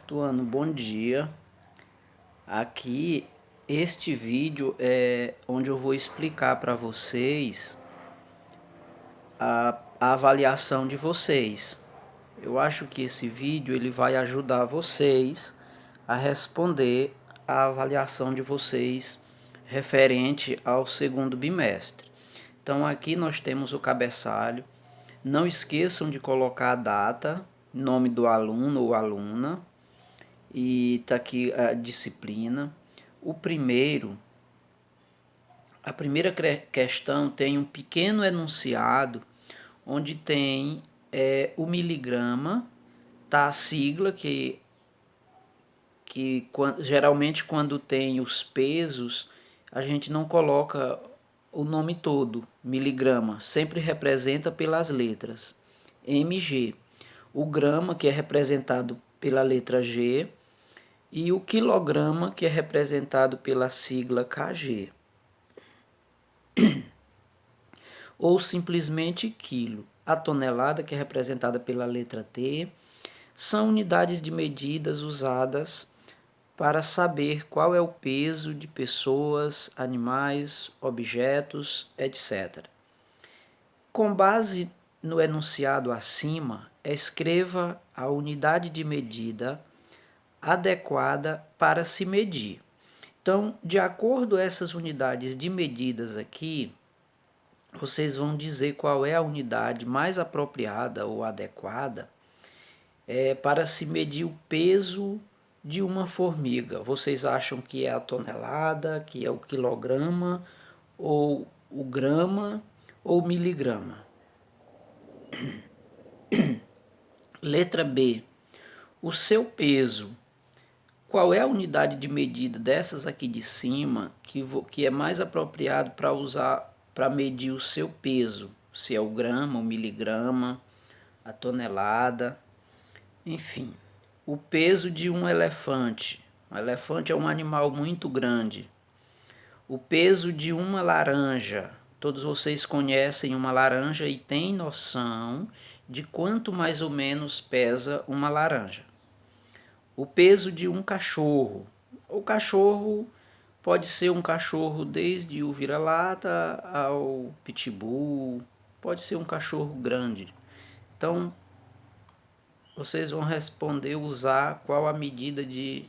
quarto ano, bom dia. Aqui, este vídeo é onde eu vou explicar para vocês a avaliação de vocês. Eu acho que esse vídeo ele vai ajudar vocês a responder a avaliação de vocês referente ao segundo bimestre. Então aqui nós temos o cabeçalho. Não esqueçam de colocar a data, nome do aluno ou aluna, e está aqui a disciplina. A primeira questão tem um pequeno enunciado onde tem o miligrama, tá a sigla geralmente quando tem os pesos a gente não coloca o nome todo, miligrama, sempre representa pelas letras mg. O grama, que é representado pela letra G, e o quilograma, que é representado pela sigla kg, ou simplesmente quilo. A tonelada, que é representada pela letra T, são unidades de medidas usadas para saber qual é o peso de pessoas, animais, objetos, etc. Com base no enunciado acima, escreva a unidade de medida adequada para se medir. Então, de acordo com essas unidades de medidas aqui, vocês vão dizer qual é a unidade mais apropriada ou adequada para se medir o peso de uma formiga. Vocês acham que é a tonelada, que é o quilograma, ou o grama, ou o miligrama? Letra B. O seu peso. Qual é a unidade de medida dessas aqui de cima que é mais apropriado para usar para medir o seu peso? Se é o grama, o miligrama, a tonelada, enfim. O peso de um elefante. Um elefante é um animal muito grande. O peso de uma laranja. Todos vocês conhecem uma laranja e têm noção de quanto mais ou menos pesa uma laranja. O peso de um cachorro. O cachorro pode ser um cachorro desde o vira-lata ao pitbull, pode ser um cachorro grande. Então, vocês vão responder, usar qual a medida de...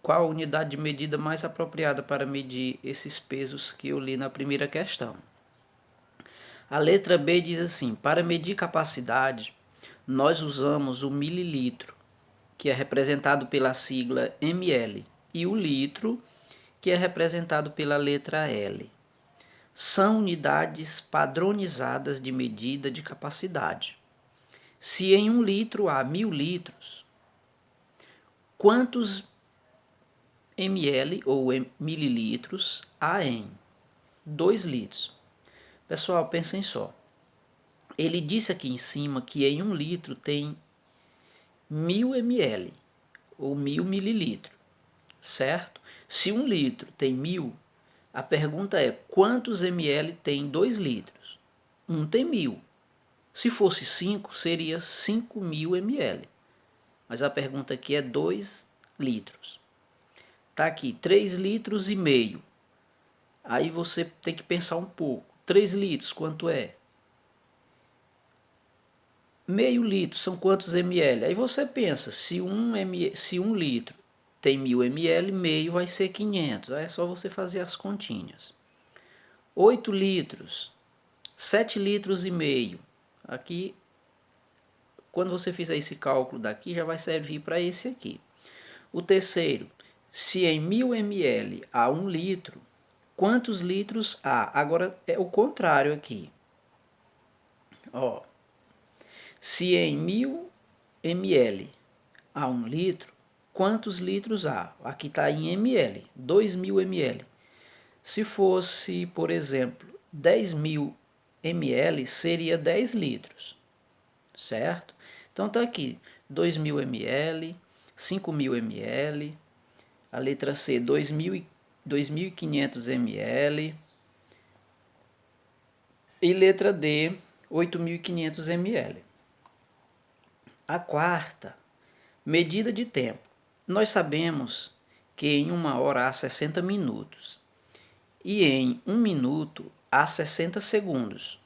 qual a unidade de medida mais apropriada para medir esses pesos que eu li na primeira questão. A letra B diz assim: para medir capacidade, nós usamos o mililitro, que é representado pela sigla ml, e o litro, que é representado pela letra L. São unidades padronizadas de medida de capacidade. Se em 1 litro há 1000 litros, quantos ml ou mililitros há em 2 litros? Pessoal, pensem só. Ele disse aqui em cima que em 1 litro tem 1000 ml ou 1000 mililitros, certo? Se 1 litro tem 1000, a pergunta é quantos ml tem 2 litros? 1 tem 1000. Se fosse 5, seria 5000 ml. Mas a pergunta aqui é 2 litros. Tá aqui, 3 litros e meio. Aí você tem que pensar um pouco. 3 litros, quanto é? Meio litro são quantos ml? Aí você pensa, se 1 litro tem 1000 ml, meio vai ser 500. Aí é só você fazer as continhas. 8 litros, 7 litros e meio. Aqui, quando você fizer esse cálculo daqui, já vai servir para esse aqui. O terceiro, se em 1000 ml há 1 litro, quantos litros há? Agora é o contrário aqui. Ó, se em 1000 ml há 1 litro, quantos litros há? Aqui está em ml, 2000 ml. Se fosse, por exemplo, 10.000 ml, seria 10 litros, certo? Então está aqui, 2.000 ml, 5.000 ml, a letra C, 2.500 ml, e letra D, 8.500 ml. A quarta, medida de tempo. Nós sabemos que em 1 hora há 60 minutos e em 1 minuto há 60 segundos.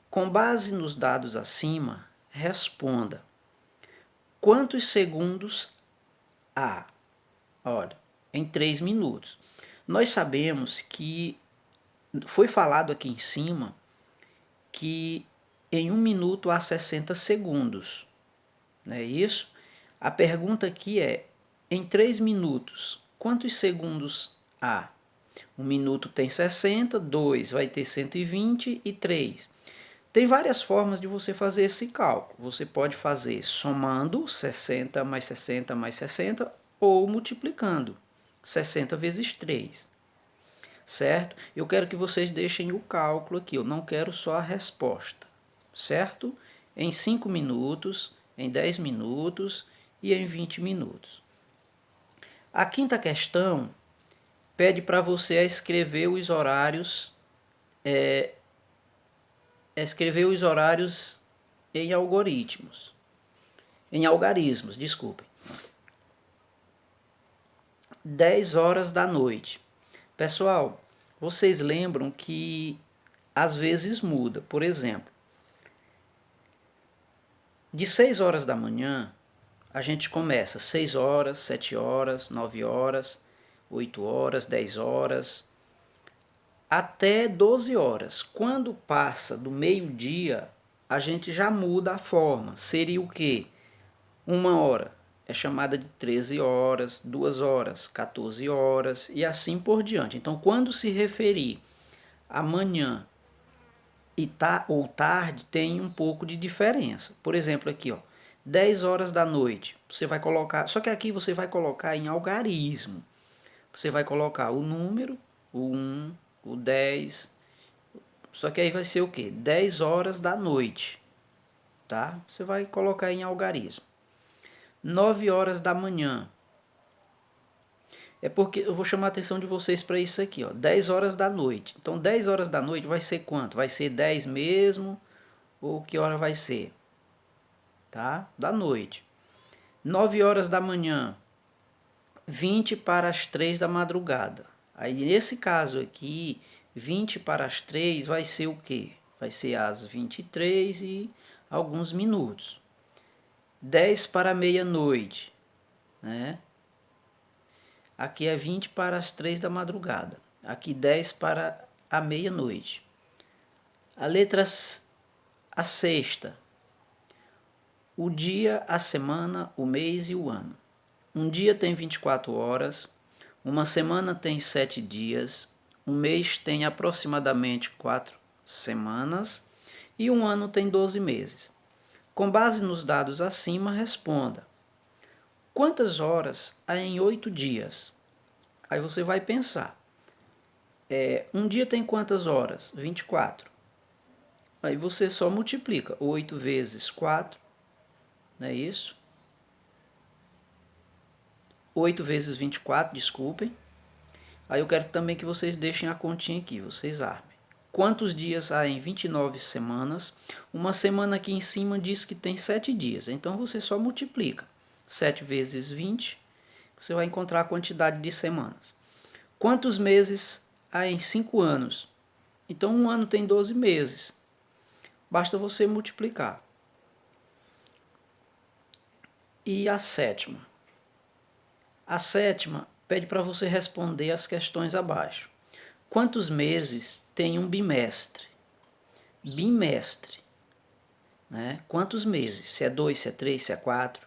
Com base nos dados acima, responda: quantos segundos há? Olha, em 3 minutos. Nós sabemos que foi falado aqui em cima que em 1 minuto há 60 segundos, não é isso? A pergunta aqui é: em 3 minutos, quantos segundos há? 1 minuto tem 60, 2 vai ter 120 e 3. Tem várias formas de você fazer esse cálculo. Você pode fazer somando 60 mais 60 mais 60 ou multiplicando 60 vezes 3. Certo? Eu quero que vocês deixem o cálculo aqui, eu não quero só a resposta. Certo? Em 5 minutos, em 10 minutos e em 20 minutos. A quinta questão pede para você escrever os horários em algoritmos. Em algarismos, desculpem. 10 horas da noite. Pessoal, vocês lembram que às vezes muda. Por exemplo, de 6 horas da manhã, a gente começa 6 horas, 7 horas, 9 horas, 8 horas, 10 horas, até 12 horas. Quando passa do meio-dia, a gente já muda a forma. Seria o quê? 1 hora é chamada de 13 horas, 2 horas, 14 horas e assim por diante. Então, quando se referir a manhã ou tarde, tem um pouco de diferença. Por exemplo, aqui, ó, 10 horas da noite, você vai colocar, só que aqui você vai colocar em algarismo. Você vai colocar o número, o 1, o 10, só que aí vai ser o quê? 10 horas da noite, tá? Você vai colocar em algarismo. 9 horas da manhã. É porque eu vou chamar a atenção de vocês para isso aqui, ó. 10 horas da noite. Então, 10 horas da noite vai ser quanto? Vai ser 10 mesmo? Ou que hora vai ser? Tá? Da noite. 9 horas da manhã. 20 para as 3 da madrugada. Aí, nesse caso aqui, 20 para as 3 vai ser o quê? Vai ser às 23 e alguns minutos. 10 para meia-noite, né? Aqui é 20 para as 3 da madrugada. Aqui 10 para a meia-noite. A sexta. O dia, a semana, o mês e o ano. Um dia tem 24 horas, uma semana tem 7 dias, um mês tem aproximadamente 4 semanas e um ano tem 12 meses. Com base nos dados acima, responda: quantas horas há em 8 dias? Aí você vai pensar. Um dia tem quantas horas? 24. Aí você só multiplica. 8 vezes 4, não é isso? 8 vezes 24, desculpem. Aí eu quero também que vocês deixem a continha aqui, vocês armem. Quantos dias há em 29 semanas? Uma semana aqui em cima diz que tem 7 dias. Então você só multiplica. 7 vezes 20, você vai encontrar a quantidade de semanas. Quantos meses há em 5 anos? Então um ano tem 12 meses. Basta você multiplicar. E a sétima? A sétima pede para você responder as questões abaixo. Quantos meses tem um bimestre? Bimestre. Né? Quantos meses? Se é 2, se é 3, se é 4.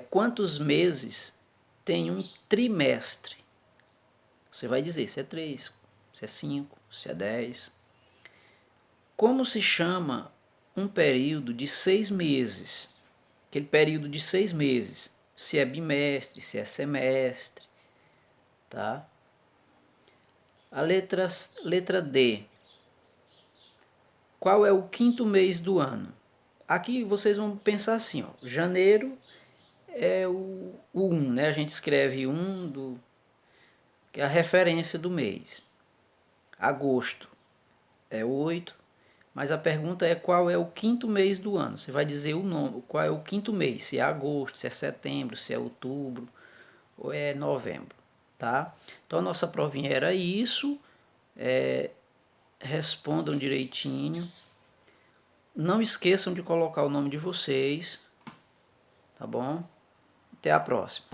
Quantos meses tem um trimestre? Você vai dizer se é 3, se é 5, se é 10. Como se chama um período de 6 meses? Aquele período de 6 meses. Se é bimestre, se é semestre. Tá? A letra D. Qual é o quinto mês do ano? Aqui vocês vão pensar assim, ó, janeiro é o 1, né? A gente escreve 1, que é a referência do mês. Agosto é 8, Mas a pergunta é qual é o quinto mês do ano. Você vai dizer o nome, qual é o quinto mês, se é agosto, se é setembro, se é outubro ou é novembro, tá? Então a nossa provinha era isso. Respondam direitinho. Não esqueçam de colocar o nome de vocês, tá bom? Até a próxima.